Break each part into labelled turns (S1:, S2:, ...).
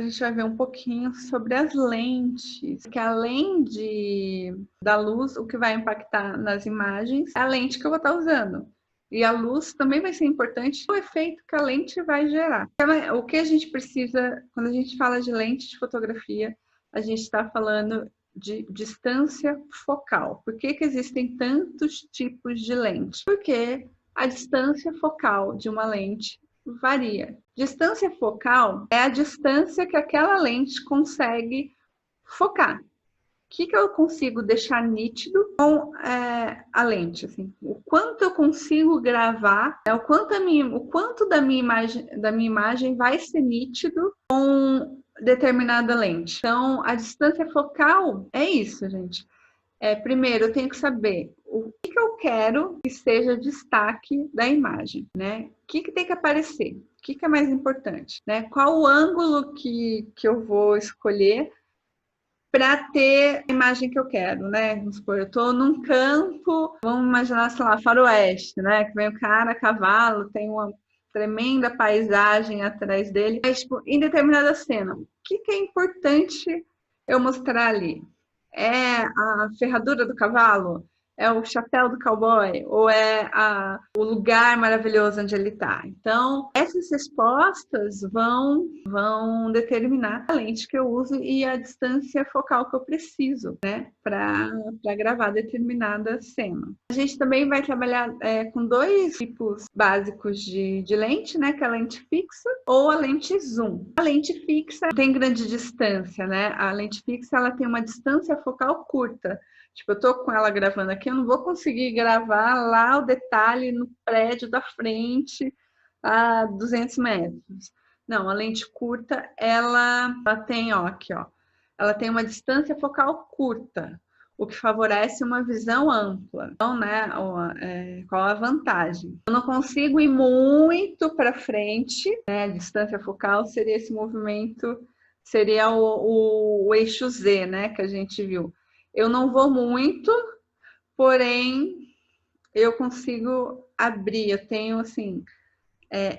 S1: gente vai ver um pouquinho sobre as lentes, que além da luz, o que vai impactar nas imagens é a lente que eu vou estar usando. E a luz também vai ser importante, o efeito que a lente vai gerar. O que a gente precisa, quando a gente fala de lente de fotografia, a gente está falando de distância focal. Por que existem tantos tipos de lente? Porque a distância focal de uma lente varia. Distância focal é a distância que aquela lente consegue focar. O que eu consigo deixar nítido com a lente? Assim, o quanto eu consigo gravar, o quanto da minha imagem vai ser nítido com determinada lente. Então, a distância focal é isso, gente. Primeiro, eu tenho que saber o que eu quero que seja destaque da imagem, né? O que tem que aparecer? O que é mais importante? Né? Qual o ângulo que eu vou escolher para ter a imagem que eu quero, né? Vamos supor, eu estou num campo, vamos imaginar, sei lá, faroeste, né? Que vem o cara a cavalo, tem uma tremenda paisagem atrás dele. Mas, tipo, em determinada cena, o que é importante eu mostrar ali? É a ferradura do cavalo? É o chapéu do cowboy? Ou é o lugar maravilhoso onde ele está? Então, essas respostas vão determinar a lente que eu uso e a distância focal que eu preciso, né? Para gravar determinada cena. A gente também vai trabalhar com dois tipos básicos de lente, né? Que é a lente fixa ou a lente zoom. A lente fixa tem grande distância, né? A lente fixa ela tem uma distância focal curta. Tipo, eu tô com ela gravando aqui, eu não vou conseguir gravar lá o detalhe no prédio da frente a 200 metros. Não, a lente curta, ela tem, aqui, ela tem uma distância focal curta, o que favorece uma visão ampla. Então, né, qual a vantagem? Eu não consigo ir muito para frente, né, a distância focal seria esse movimento, seria o eixo Z, né, que a gente viu. Eu não vou muito, porém eu consigo abrir, eu tenho assim,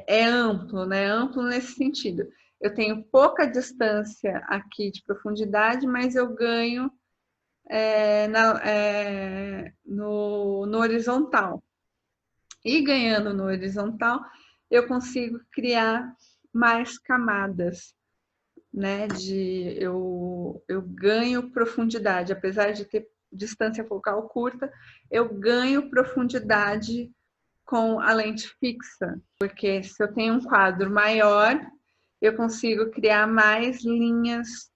S1: amplo, né? Amplo nesse sentido. Eu tenho pouca distância aqui de profundidade, mas eu ganho no horizontal. E ganhando no horizontal, eu consigo criar mais camadas, né? Eu ganho profundidade, apesar de ter distância focal curta, eu ganho profundidade com a lente fixa, porque se eu tenho um quadro maior, eu consigo criar mais linhas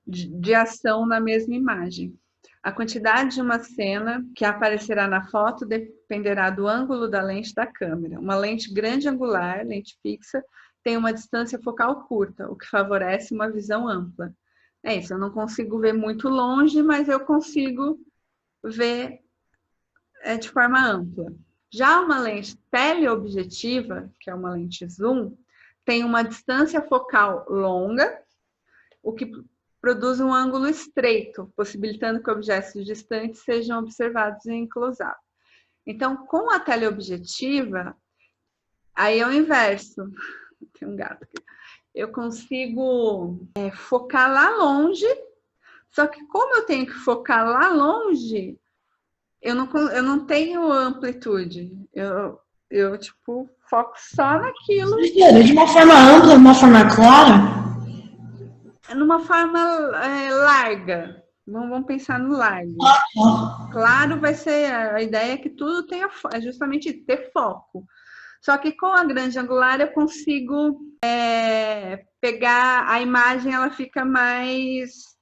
S1: de ação na mesma imagem. A quantidade de uma cena que aparecerá na foto dependerá do ângulo da lente da câmera. Uma lente grande angular, lente fixa, tem uma distância focal curta, o que favorece uma visão ampla. É isso, eu não consigo ver muito longe, mas eu consigo ver de forma ampla. Já uma lente teleobjetiva, que é uma lente zoom, tem uma distância focal longa, o que produz um ângulo estreito, possibilitando que objetos distantes sejam observados em close-up. Então, com a teleobjetiva, aí é o inverso. Tem um gato aqui. Eu consigo focar lá longe, só que como eu tenho que focar lá longe, eu não tenho amplitude. Eu tipo, foco só naquilo.
S2: De uma forma ampla, de uma forma clara?
S1: Numa forma larga. Vamos pensar no largo. Claro, vai ser a ideia que tudo tenha é justamente ter foco. Só que com a grande angular eu consigo pegar a imagem, ela fica mais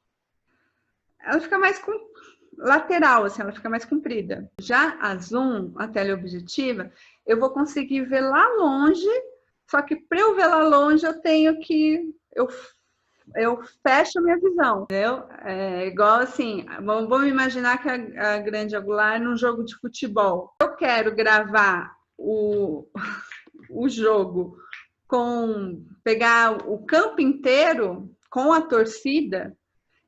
S1: lateral, assim, ela fica mais comprida. Já a zoom, a teleobjetiva, eu vou conseguir ver lá longe, só que para eu ver lá longe eu tenho que eu fecho a minha visão, entendeu? É igual assim, vamos imaginar que a grande angular num jogo de futebol. Eu quero gravar o jogo pegar o campo inteiro com a torcida,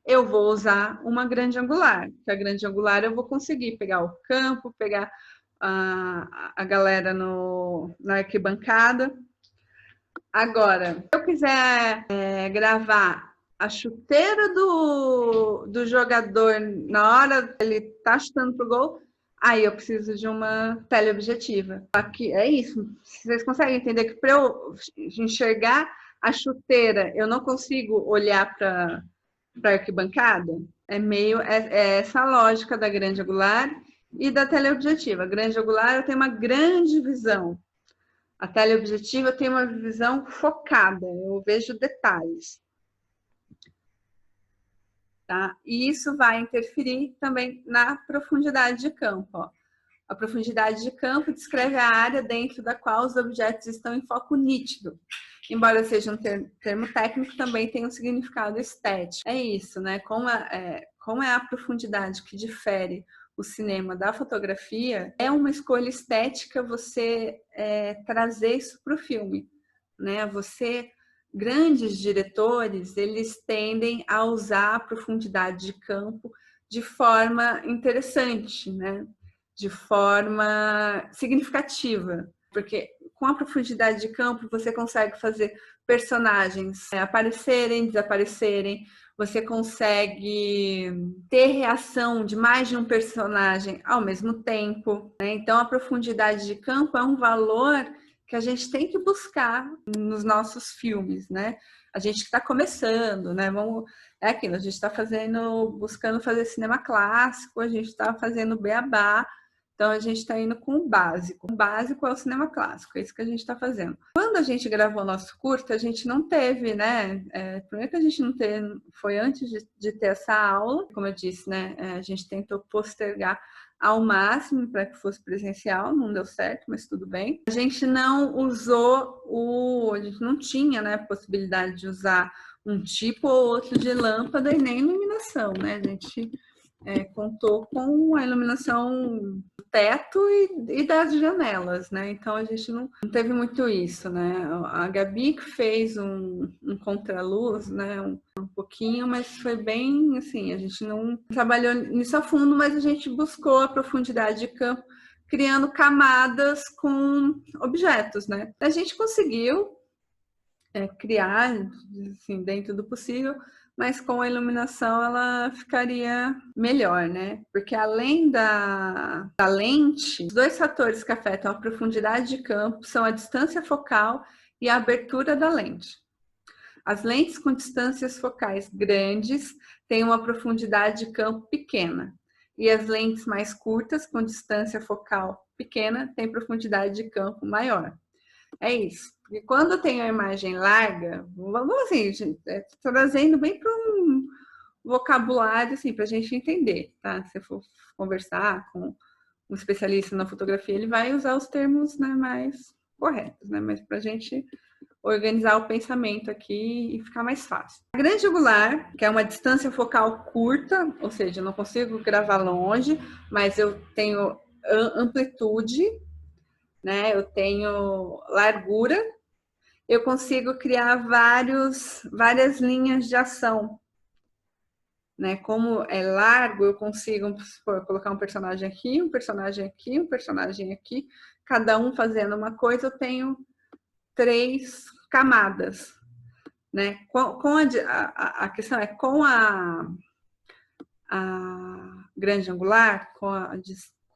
S1: eu vou usar uma grande angular. Que a grande angular eu vou conseguir pegar o campo, pegar a galera na arquibancada. Agora, se eu quiser gravar a chuteira do jogador na hora que ele tá chutando pro gol, aí eu preciso de uma teleobjetiva. Aqui é isso. Vocês conseguem entender que para eu enxergar a chuteira, eu não consigo olhar para a arquibancada? É essa a lógica da grande angular e da teleobjetiva. A grande angular eu tenho uma grande visão. A teleobjetiva tem uma visão focada, eu vejo detalhes. Tá? E isso vai interferir também na profundidade de campo. Ó. A profundidade de campo descreve a área dentro da qual os objetos estão em foco nítido. Embora seja um termo técnico, também tem um significado estético. É isso, né? Como é a profundidade que difere o cinema da fotografia, é uma escolha estética você trazer isso para o filme, né? Grandes diretores, eles tendem a usar a profundidade de campo de forma interessante, né? De forma significativa, porque com a profundidade de campo você consegue fazer personagens aparecerem, desaparecerem, você consegue ter reação de mais de um personagem ao mesmo tempo, né? Então a profundidade de campo é um valor que a gente tem que buscar nos nossos filmes, né? A gente que está começando, né? É aquilo, a gente está buscando fazer cinema clássico, a gente está fazendo beabá, então a gente está indo com o básico. O básico é o cinema clássico, é isso que a gente está fazendo. Quando a gente gravou nosso curto, a gente não teve, né? Primeiro que a gente não teve, foi antes de ter essa aula, como eu disse, né? A gente tentou postergar ao máximo para que fosse presencial, não deu certo, mas tudo bem. A gente não usou a gente não tinha, né, possibilidade de usar um tipo ou outro de lâmpada e nem iluminação, né? A gente contou com a iluminação do teto e das janelas, né? Então a gente não teve muito isso, né? A Gabi que fez um contraluz, né? Um pouquinho, mas foi bem assim, a gente não trabalhou nisso a fundo, mas a gente buscou a profundidade de campo criando camadas com objetos, né? A gente conseguiu criar, assim, dentro do possível, mas com a iluminação ela ficaria melhor, né? Porque além da lente, os dois fatores que afetam a profundidade de campo são a distância focal e a abertura da lente. As lentes com distâncias focais grandes têm uma profundidade de campo pequena, e as lentes mais curtas, com distância focal pequena, têm profundidade de campo maior. É isso. E quando eu tenho a imagem larga, vamos assim, gente, trazendo bem para um vocabulário assim, para a gente entender, tá? Se eu for conversar com um especialista na fotografia, ele vai usar os termos, né, mais corretos, né? Mas para a gente organizar o pensamento aqui e ficar mais fácil. A grande angular, que é uma distância focal curta, ou seja, eu não consigo gravar longe, mas eu tenho amplitude, né? Eu tenho largura, eu consigo criar várias linhas de ação, né? Como é largo, eu consigo colocar um personagem aqui, um personagem aqui, um personagem aqui, cada um fazendo uma coisa, eu tenho 3 camadas, né? A questão é com a grande angular, com a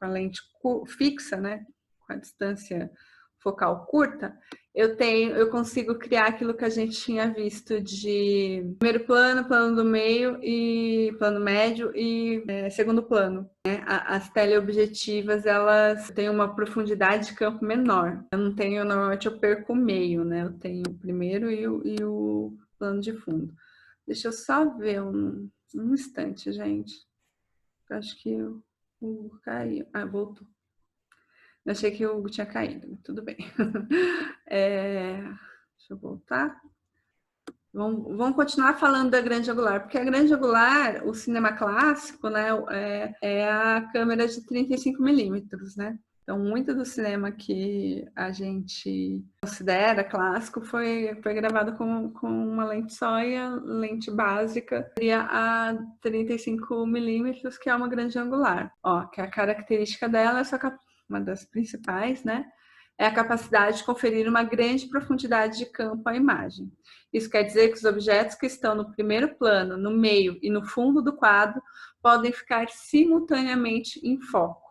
S1: lente fixa, né? Com a distância focal curta, eu consigo criar aquilo que a gente tinha visto de primeiro plano, plano do meio e plano médio e segundo plano. Né? As teleobjetivas, elas têm uma profundidade de campo menor. Eu não tenho, normalmente eu perco o meio, né? Eu tenho o primeiro e o plano de fundo. Deixa eu só ver um instante, gente. Eu acho que o caiu. Ah, voltou. Eu achei que o Hugo tinha caído, tudo bem. Deixa eu voltar. Vamos continuar falando da grande angular, porque a grande angular, o cinema clássico, né, é a câmera de 35 milímetros, né? Então, muito do cinema que a gente considera clássico foi gravado com uma lente só e a lente básica seria a 35 milímetros, que é uma grande angular. Ó, que a característica dela é só uma das principais, né? é a capacidade de conferir uma grande profundidade de campo à imagem. Isso quer dizer que os objetos que estão no primeiro plano, no meio e no fundo do quadro podem ficar simultaneamente em foco.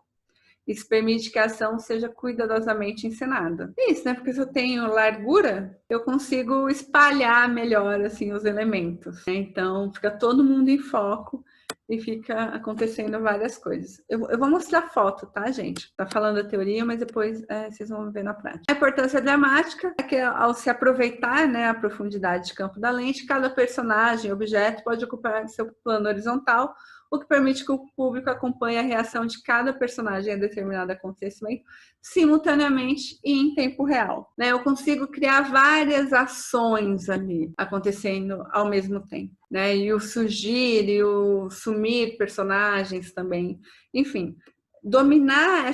S1: Isso permite que a ação seja cuidadosamente encenada. É isso, né? Porque se eu tenho largura, eu consigo espalhar melhor assim os elementos, né? Então, fica todo mundo em foco e fica acontecendo várias coisas. Eu vou mostrar foto, tá, gente? Tá falando a teoria, mas depois vocês vão ver na prática. A importância dramática é que ao se aproveitar, né, a profundidade de campo da lente, cada personagem, objeto pode ocupar seu plano horizontal, o que permite que o público acompanhe a reação de cada personagem a determinado acontecimento simultaneamente e em tempo real. Né? Eu consigo criar várias ações ali acontecendo ao mesmo tempo. Né? E o surgir e o sumir personagens também. Enfim, dominar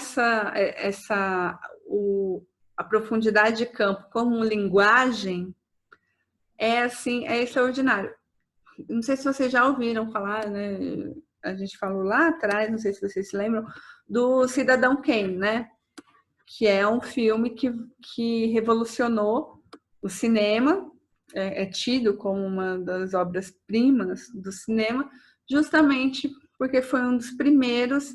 S1: a profundidade de campo como linguagem é extraordinário. Não sei se vocês já ouviram falar, né? A gente falou lá atrás, não sei se vocês se lembram, do Cidadão Kane, né? Que é um filme que revolucionou o cinema, é tido como uma das obras-primas do cinema, justamente porque foi um dos primeiros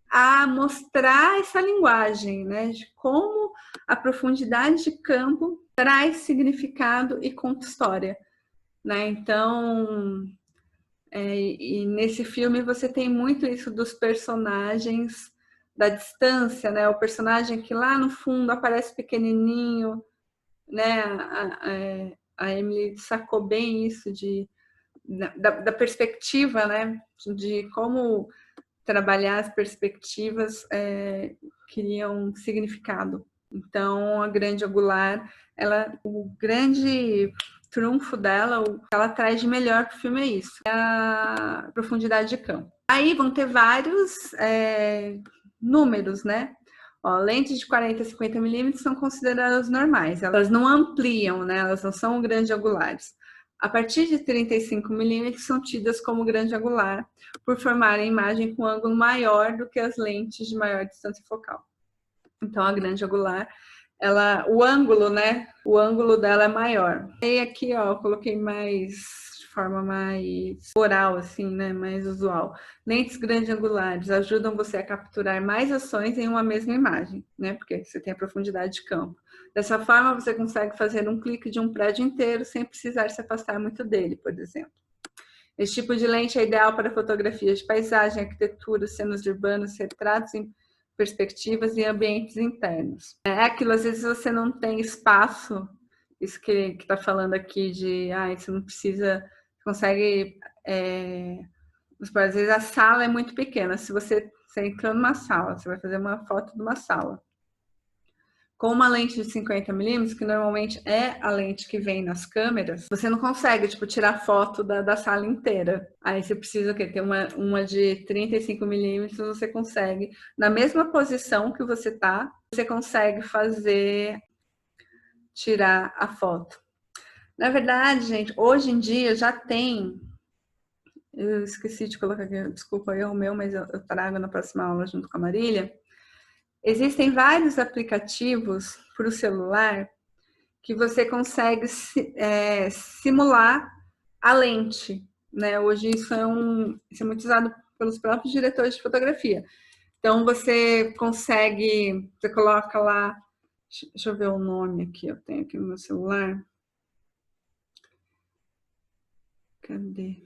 S1: a mostrar essa linguagem, né? De como a profundidade de campo traz significado e conta história. Né? Então, e nesse filme você tem muito isso dos personagens da distância, né? O personagem que lá no fundo aparece pequenininho, né? A Emily sacou bem isso da perspectiva, né? De como trabalhar as perspectivas criam significado. Então, a grande angular, o grande trunfo dela, o que ela traz de melhor para o filme é isso, é a profundidade de campo. Aí vão ter vários números, né? Ó, lentes de 40 a 50 milímetros são consideradas normais, elas não ampliam, né? Elas não são grande angulares. A partir de 35 milímetros são tidas como grande angular, por formarem imagem com ângulo maior do que as lentes de maior distância focal. Então, a grande angular, o ângulo, né? O ângulo dela é maior. E aqui, ó, eu coloquei de forma mais oral, assim, né? Mais usual. Lentes grande angulares ajudam você a capturar mais ações em uma mesma imagem, né? Porque você tem a profundidade de campo. Dessa forma, você consegue fazer um clique de um prédio inteiro sem precisar se afastar muito dele, por exemplo. Esse tipo de lente é ideal para fotografias de paisagem, arquitetura, cenas urbanas, retratos em perspectivas e ambientes internos. É aquilo, às vezes você não tem espaço, isso que está falando aqui de, você não precisa, consegue, às vezes a sala é muito pequena, se você entrou numa sala, você vai fazer uma foto de uma sala. Com uma lente de 50 milímetros, que normalmente é a lente que vem nas câmeras, você não consegue, tirar foto da sala inteira. Aí você precisa ter uma de 35 milímetros, você consegue, na mesma posição que você tá, você consegue tirar a foto. Na verdade, gente, hoje em dia já tem, eu esqueci de colocar aqui, desculpa, erro meu, mas eu trago na próxima aula junto com a Marília. Existem vários aplicativos para o celular que você consegue simular a lente, né? Hoje isso é muito usado pelos próprios diretores de fotografia. Então você coloca lá, deixa eu ver o nome aqui, eu tenho aqui no meu celular. Cadê?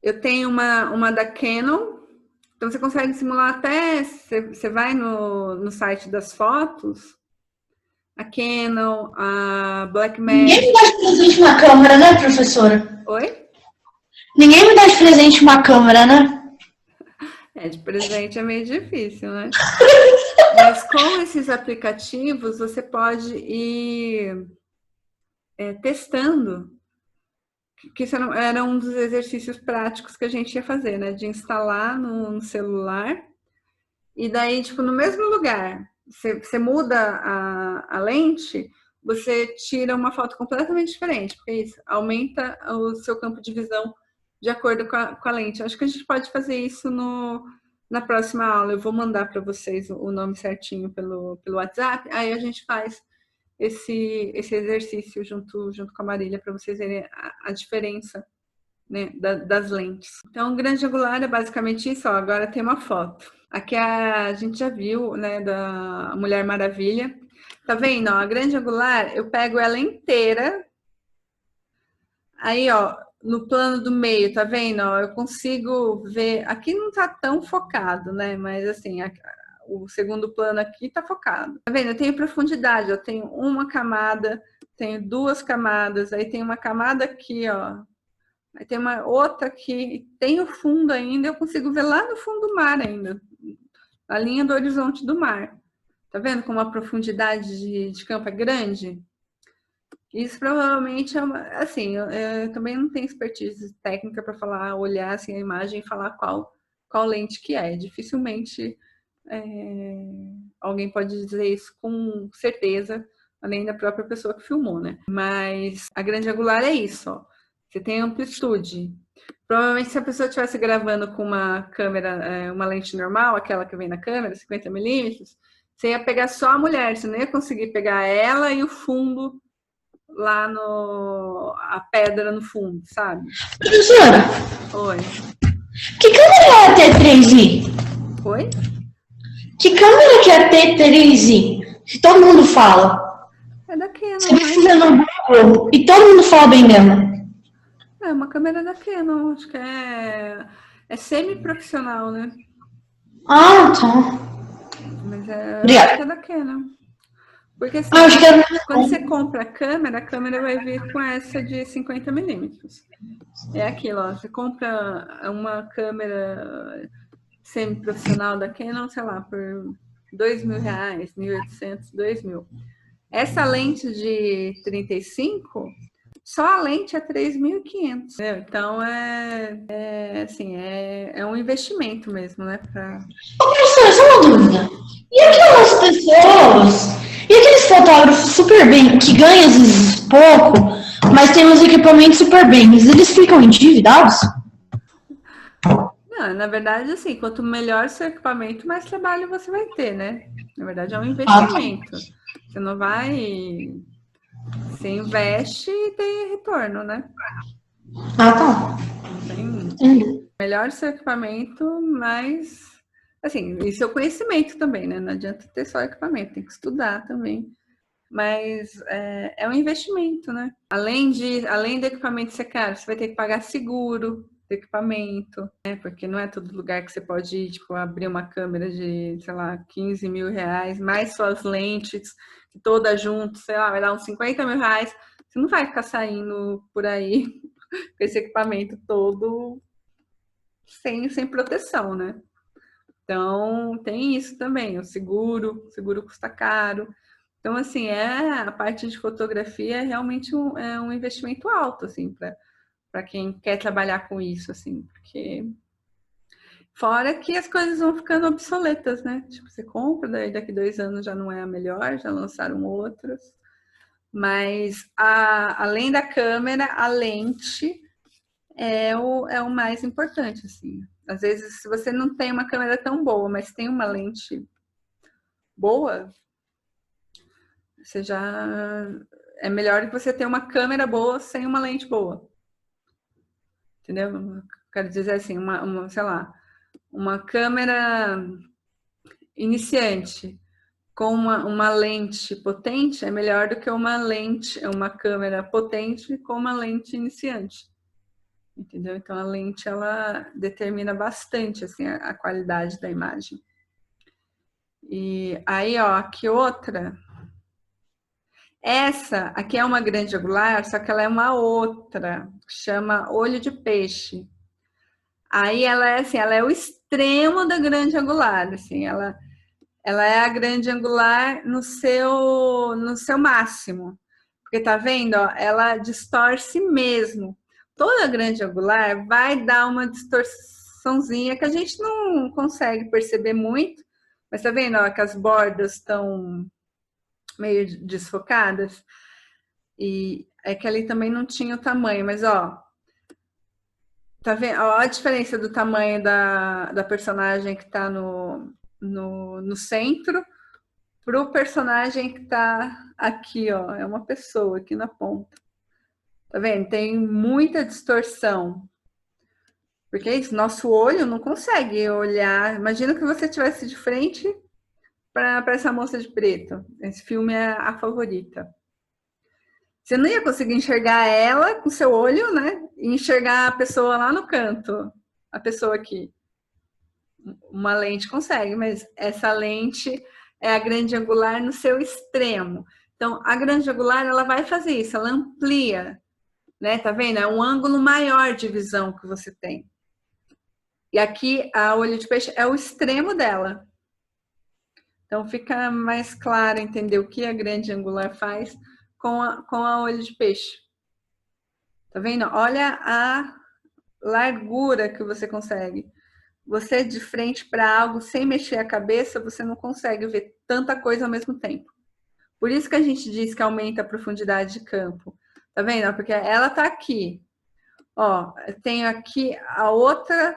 S1: Eu tenho uma da Canon. Então, você consegue simular até... Você vai no site das fotos, a Canon, a Blackmagic...
S2: Ninguém me dá de presente uma câmera, né, professora?
S1: Oi?
S2: Ninguém me dá de presente uma câmera, né?
S1: De presente é meio difícil, né? Mas com esses aplicativos, você pode ir testando, que isso era um dos exercícios práticos que a gente ia fazer, né? De instalar no celular e daí, no mesmo lugar, você muda a lente, você tira uma foto completamente diferente, porque isso aumenta o seu campo de visão de acordo com a lente. Acho que a gente pode fazer isso Na próxima aula eu vou mandar para vocês o nome certinho pelo WhatsApp, aí a gente faz esse exercício junto com a Marília para vocês verem a diferença, né, das lentes. Então, o grande angular é basicamente isso. Ó, agora tem uma foto. Aqui a gente já viu, né, da Mulher Maravilha. Tá vendo? Ó, a grande angular, eu pego ela inteira. Aí, ó, no plano do meio, tá vendo? Ó, eu consigo ver. Aqui não tá tão focado, né? Mas assim, o segundo plano aqui tá focado. Tá vendo? Eu tenho profundidade, eu tenho uma camada, tenho duas camadas, aí tem uma camada aqui, ó. Aí tem uma outra aqui, tem o fundo ainda, eu consigo ver lá no fundo do mar ainda, a linha do horizonte do mar. Tá vendo como a profundidade de campo é grande? Isso provavelmente é uma, assim, eu também não tenho expertise técnica para falar, olhar assim, a imagem e falar qual lente que é. Dificilmente alguém pode dizer isso com certeza, além da própria pessoa que filmou, né? Mas a grande angular é isso, ó. Você tem amplitude. Provavelmente se a pessoa estivesse gravando com uma câmera, uma lente normal, aquela que vem na câmera, 50mm, você ia pegar só a mulher, você não ia conseguir pegar ela e o fundo lá a pedra no fundo, sabe?
S2: Professora,
S1: Oi.
S2: que câmera é a T3i?
S1: Oi?
S2: Que câmera que é a T3i? Que todo mundo fala.
S1: É da Canon,
S2: Você precisa no Google e todo mundo fala bem dela.
S1: É uma câmera da Canon, acho que é semi-profissional, né?
S2: Ah, tá.
S1: Mas eu
S2: Obrigada.
S1: acho que é da Canon. Porque assim,
S2: Ah, acho que era...
S1: quando você compra a câmera vai vir com essa de 50mm. É aquilo, ó, você compra uma câmera semi-profissional da Canon, sei lá, por R$2.000, 1.800, 2.000. Essa lente de 35, só a lente é 3.500. Então assim, é um investimento mesmo, né?
S2: Ô, professor, só uma dúvida. E aquelas pessoas, e aqueles fotógrafos super bem, que ganham às vezes pouco, mas tem uns equipamentos super bem, eles ficam endividados?
S1: Não, na verdade, assim, quanto melhor seu equipamento, mais trabalho você vai ter, né? Na verdade, é um
S2: Ah, tá.
S1: investimento. Você não vai. Você investe e tem retorno, né?
S2: Ah, tá.
S1: Não tem.
S2: Entendi.
S1: Melhor seu equipamento, mais. Assim, e seu conhecimento também, né? Não adianta ter só equipamento, tem que estudar também. Mas é um investimento, né? Além do equipamento ser caro, você vai ter que pagar seguro do equipamento, né? Porque não é todo lugar que você pode ir, tipo, abrir uma câmera de, sei lá, R$15.000, mais suas lentes, todas juntas, sei lá, vai dar uns R$50.000. Você não vai ficar saindo por aí com esse equipamento todo sem proteção, né? Então, tem isso também, o seguro custa caro. Então, assim, a parte de fotografia é realmente um investimento alto, assim, para quem quer trabalhar com isso, assim, porque fora que as coisas vão ficando obsoletas, né? Tipo, você compra, daí daqui 2 anos já não é a melhor, já lançaram outras. Mas além da câmera, a lente é o mais importante, assim. Às vezes, se você não tem uma câmera tão boa, mas tem uma lente boa, você já é melhor que você ter uma câmera boa sem uma lente boa. Entendeu? Quero dizer assim, sei lá, uma câmera iniciante com uma lente potente é melhor do que uma câmera potente com uma lente iniciante. Entendeu? Então a lente ela determina bastante assim a qualidade da imagem. E aí, ó, aqui outra. Essa aqui é uma grande angular, só que ela é uma outra, chama olho de peixe. Aí ela é assim, ela é o extremo da grande angular, assim, ela é a grande angular no seu máximo. Porque tá vendo, ó, ela distorce mesmo. Toda grande angular vai dar uma distorçãozinha que a gente não consegue perceber muito, mas tá vendo, ó, que as bordas estão meio desfocadas? E é que ali também não tinha o tamanho, mas ó, Tá vendo? Olha a diferença do tamanho da personagem que tá no centro pro personagem que tá aqui, ó. É uma pessoa aqui na ponta. Tá vendo? Tem muita distorção. Porque é isso, nosso olho não consegue olhar. Imagina que você estivesse de frente para essa moça de preto. Esse filme é a favorita. Você não ia conseguir enxergar ela com seu olho, né? E enxergar a pessoa lá no canto. A pessoa aqui. Uma lente consegue, mas essa lente é a grande angular no seu extremo. Então, a grande angular, ela vai fazer isso, ela amplia, né? Tá vendo? É um ângulo maior de visão que você tem. E aqui, a olho de peixe é o extremo dela. Então, fica mais claro entender o que a grande angular faz com a olho de peixe. Tá vendo? Olha a largura que você consegue. Você de frente para algo sem mexer a cabeça, você não consegue ver tanta coisa ao mesmo tempo. Por isso que a gente diz que aumenta a profundidade de campo. Tá vendo? Porque ela tá aqui. Ó, tenho aqui a outra,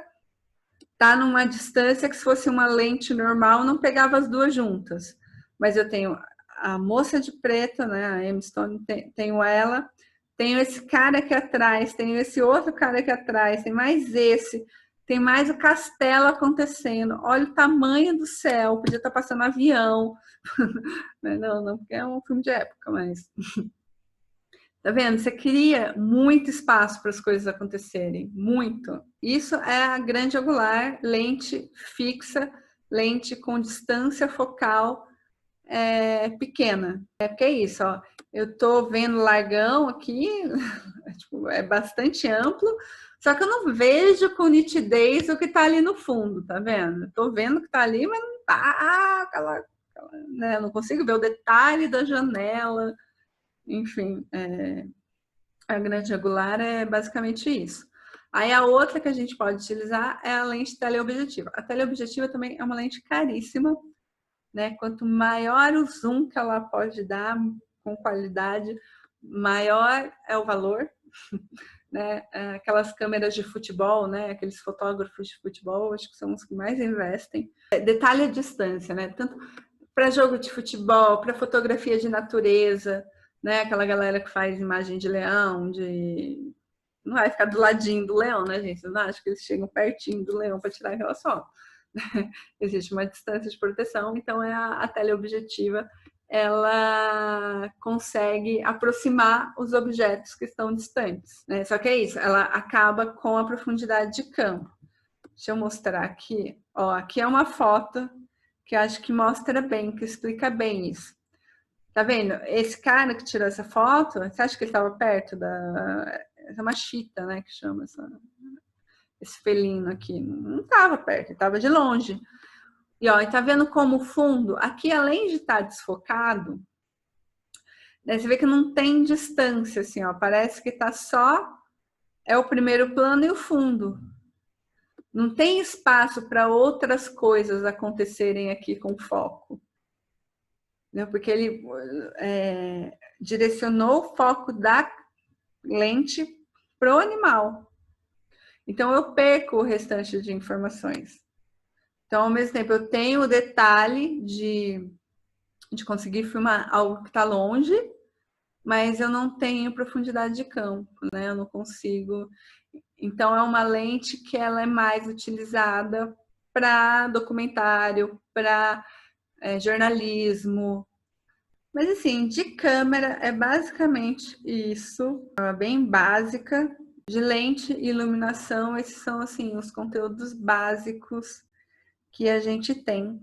S1: tá numa distância que se fosse uma lente normal, não pegava as duas juntas. Mas eu tenho a moça de preto, né? A Emma Stone, tenho ela. Tenho esse cara aqui atrás, tenho esse outro cara aqui atrás, tem mais esse. Tem mais o castelo acontecendo. Olha o tamanho do céu. Podia estar passando avião. Não, porque é um filme de época, mas... Tá vendo? Você cria muito espaço para as coisas acontecerem. Muito. Isso é a grande angular, lente fixa, lente com distância focal pequena. É porque é isso, ó. Eu tô vendo largão aqui, tipo, é bastante amplo, só que eu não vejo com nitidez o que tá ali no fundo, tá vendo? Eu tô vendo o que tá ali, mas não tá né? Eu não consigo ver o detalhe da janela. Enfim, a grande angular é basicamente isso. Aí a outra que a gente pode utilizar é a lente teleobjetiva. A teleobjetiva também é uma lente caríssima, né? Quanto maior o zoom que ela pode dar com qualidade, maior é o valor. Né? Aquelas câmeras de futebol, né? Aqueles fotógrafos de futebol, acho que são os que mais investem. Detalhe a distância, né? Tanto para jogo de futebol, para fotografia de natureza, né? Aquela galera que faz imagem de leão, não vai ficar do ladinho do leão, né, gente? Não acho que eles chegam pertinho do leão para tirar aquela foto. Existe uma distância de proteção, então a teleobjetiva ela consegue aproximar os objetos que estão distantes, né? Só que é isso, ela acaba com a profundidade de campo. Deixa eu mostrar aqui. Ó, aqui é uma foto que eu acho que mostra bem, que explica bem isso. Tá vendo? Esse cara que tirou essa foto, você acha que ele estava perto da... Essa é uma chita, né, que chama esse felino aqui. Não estava perto, ele estava de longe. E ó, tá vendo como o fundo, aqui além de estar desfocado, né, você vê que não tem distância, assim, ó, parece que tá só, é o primeiro plano e o fundo. Não tem espaço para outras coisas acontecerem aqui com foco. Né, porque ele direcionou o foco da lente pro animal. Então eu perco o restante de informações. Então, ao mesmo tempo, eu tenho o detalhe de conseguir filmar algo que está longe, mas eu não tenho profundidade de campo, né? Eu não consigo. Então, é uma lente que ela é mais utilizada para documentário, para jornalismo. Mas, assim, de câmera é basicamente isso, é bem básica. De lente e iluminação, esses são, assim, os conteúdos básicos que a gente tem.